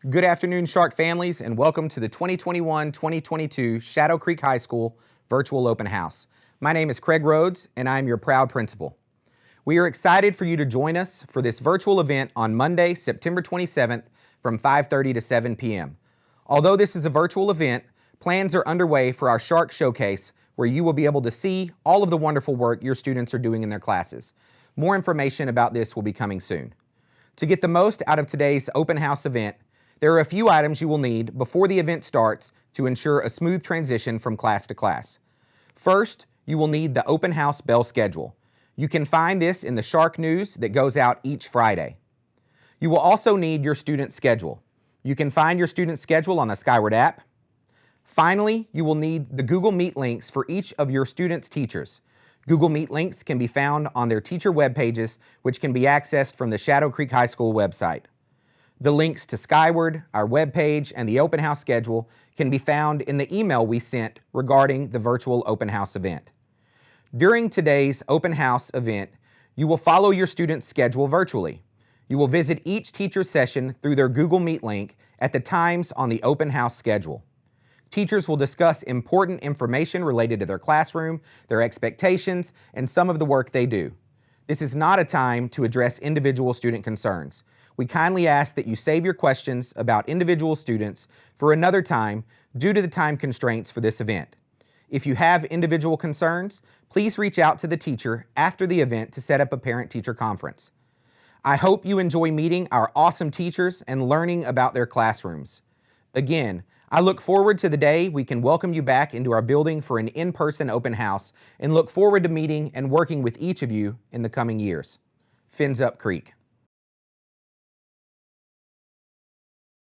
Good afternoon, Shark families, and welcome to the 2021-2022 Shadow Creek High School Virtual Open House. My name is Craig Rhodes, and I'm your proud principal. We are excited for you to join us for this virtual event on Monday, September 27th from 5:30 to 7 p.m. Although this is a virtual event, plans are underway for our Shark Showcase, where you will be able to see all of the wonderful work your students are doing in their classes. More information about this will be coming soon. To get the most out of today's open house event, there are a few items you will need before the event starts to ensure a smooth transition from class to class. First, you will need the open house bell schedule. You can find this in the Shark News that goes out each Friday. You will also need your student schedule. You can find your student schedule on the Skyward app. Finally, you will need the Google Meet links for each of your students' teachers. Google Meet links can be found on their teacher web pages, which can be accessed from the Shadow Creek High School website. The links to Skyward, our webpage, and the open house schedule can be found in the email we sent regarding the virtual open house event. During today's open house event, you will follow your student's schedule virtually. You will visit each teacher's session through their Google Meet link at the times on the open house schedule. Teachers will discuss important information related to their classroom, their expectations, and some of the work they do. This is not a time to address individual student concerns. We kindly ask that you save your questions about individual students for another time due to the time constraints for this event. If you have individual concerns, please reach out to the teacher after the event to set up a parent-teacher conference. I hope you enjoy meeting our awesome teachers and learning about their classrooms. Again, I look forward to the day we can welcome you back into our building for an in-person open house and look forward to meeting and working with each of you in the coming years. Fins up Creek.